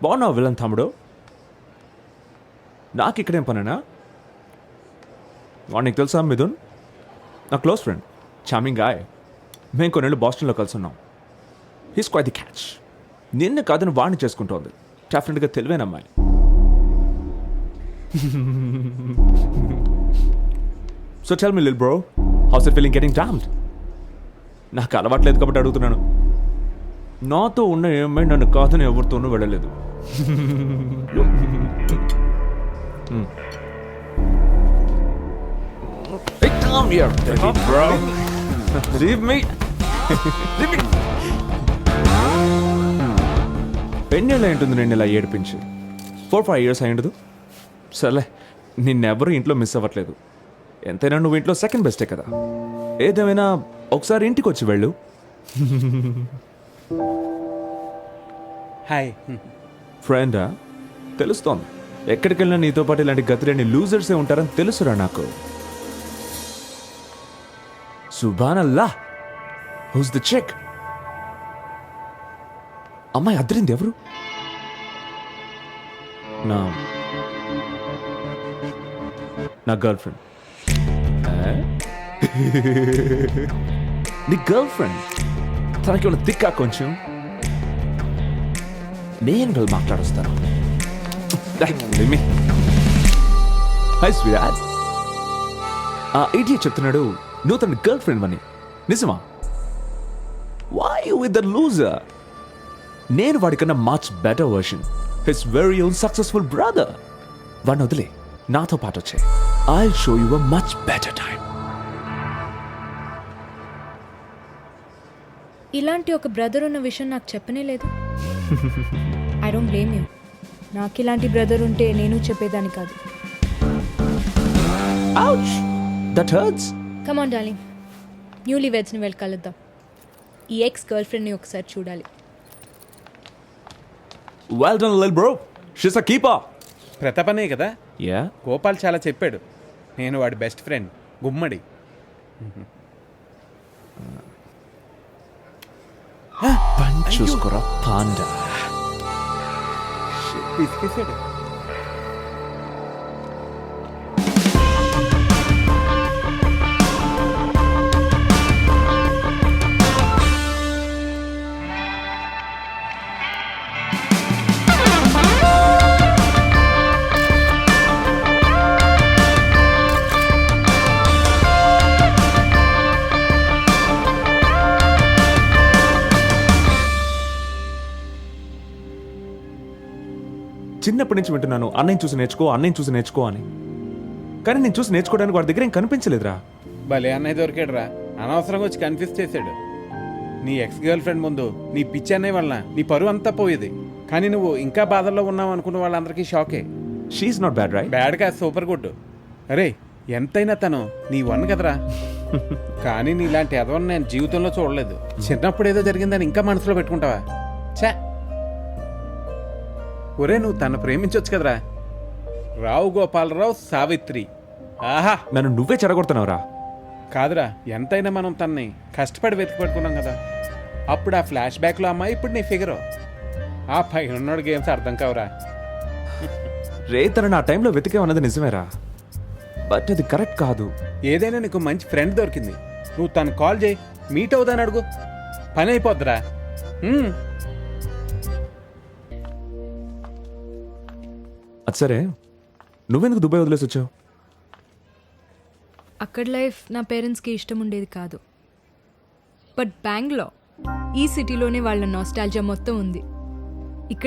బాగున్నావు విలన్ తమ్ముడు. నాకు ఇక్కడేం పనేనా? వాడు నీకు తెలుసా మిథున్? నా క్లోజ్ ఫ్రెండ్, చామింగ్ గాయ్. మేము కొన్నేళ్ళు బాస్టన్లో కలిసి ఉన్నాం. He's quite the catch. నిన్ను కాదని వాడిని చేసుకుంటోంది. డెఫినెట్గా తెలివైన అమ్మాయి. So tell me lil bro, how's it feeling getting damned? నాకు అలవాట్లేదు కాబట్టి అడుగుతున్నాను. నాతో ఉన్న ఏమై నన్ను కాదని ఎవరితోనూ వెళ్ళలేదు. ఎన్నేళ్ళు అయింటుంది నేను ఇలా ఏడిపించి? 4-5 years అయ్యిండదు. సర్లే, నిన్నెవరూ ఇంట్లో మిస్ అవ్వట్లేదు. ఎంతైనా నువ్వు ఇంట్లో సెకండ్ బెస్టే కదా. ఏదేమైనా ఒకసారి ఇంటికి వచ్చి వెళ్ళు. హాయ్. ఫ్రెండా? తెలుస్తోంది. ఎక్కడికి వెళ్ళినా నీతో పాటు ఇలాంటి గతిలేని లూజర్సే ఉంటారని తెలుసురా నాకు. సుబ్హానల్లా, హూస్ ద చెక్? అమ్మాయి అద్దరింది ఎవరు? నా గర్ల్ ఫ్రెండ్. నీ గర్ల్ ఫ్రెండ్? తనకి ఉన్న తిక్కా కొంచెం. నేను వెళ్ళి మాట్లాడొస్తాను. హాయ్ స్వీరాజ్. ఆ ఇడియట్ చెప్తున్నాడు నువ్వు తన గర్ల్ ఫ్రెండ్ అని. నిజమా? Why you with the loser? నేను వాడికన్నా much better version, his very own successful brother. వాడిని వదిలే, నాతో పాటు వచ్చే. I show you a much better time. ఇలాంటి ఒక బ్రదర్ ఉన్న విషయం నాకు చెప్పనే లేదు. I don't blame you. నాకు ఇలాంటి బ్రదర్ ఉంటే నేను చెప్పేదాన్ని కాదు. Ouch! That hurts. Come on darling, newly వెడ్స్ని వెళ్ళి కలుద్దాం. ఈ ఎక్స్ గర్ల్ ఫ్రెండ్ని ఒకసారి చూడాలి. Well done, little bro. She's a keeper. ప్రతాపనే కదా? Yeah. గోపాల్ చాలా చెప్పాడు. నేను వాడి బెస్ట్ ఫ్రెండ్, గుమ్మడి. పని చూసుకోరా పాండా. పిసికేసాడు. చిన్నప్పటి నుంచి వింటున్నాను అన్నయ్య చూసి నేర్చుకో, అన్నయ్య చూసి నేర్చుకో అని. కానీ నేను చూసి నేర్చుకోవడానికి వాడి దగ్గర ఏం కనిపించలేదురా. భలే అన్నయ్య దొరికాడు రా. అనవసరంగా వచ్చి కన్ఫ్యూజ్ చేశాడు. నీ ఎక్స్ గర్ల్ ఫ్రెండ్ ముందు నీ పిచ్చి అన్నయ్య వలన నీ పరువు అంతా పోయేది. కానీ నువ్వు ఇంకా బాధల్లో ఉన్నావు అనుకున్న వాళ్ళందరికీ షాకే. She's not bad right? Bad కా సూపర్ గుడ్. అరే ఎంతైనా తను నీ వన్ కదరా. కానీ నీలాంటి ఎదవని నేను జీవితంలో చూడలేదు. చిన్నప్పుడు ఏదో జరిగిందని ఇంకా మనసులో పెట్టుకుంటావా? చా. ఒరే నువ్వు తను ప్రేమించవచ్చు కదరా. రావు గోపాలరావు, సావిత్రి. ఆహా, నన్ను నువ్వే చెడగొడుతున్నావురా. కాదురా, ఎంతైనా మనం తన్ని కష్టపడి వెతికి పట్టుకున్నాం కదా. అప్పుడు ఆ ఫ్లాష్ బ్యాక్లో అమ్మాయి, ఇప్పుడు నీ ఫిగరు. ఆ పైన ఉన్నోడు గేమ్స్ అర్థం కావురా. రే తనని ఆ టైంలో వెతికేమన్నది నిజమేరా, బట్ అది కరెక్ట్ కాదు. ఏదైనా నీకు మంచి ఫ్రెండ్ దొరికింది, నువ్వు తను కాల్ చేయి, మీట్ అవుదాని అడుగు, పని అయిపోద్దిరా. అది సరే, నువ్వెందుకు దుబాయ్ వదిలేసి వచ్చావు? అక్కడ లైఫ్ నా పేరెంట్స్కి ఇష్టం ఉండేది కాదు. బట్ బెంగళూరు, ఈ సిటీలోనే వాళ్ళ నాస్టాల్జియా మొత్తం ఉంది.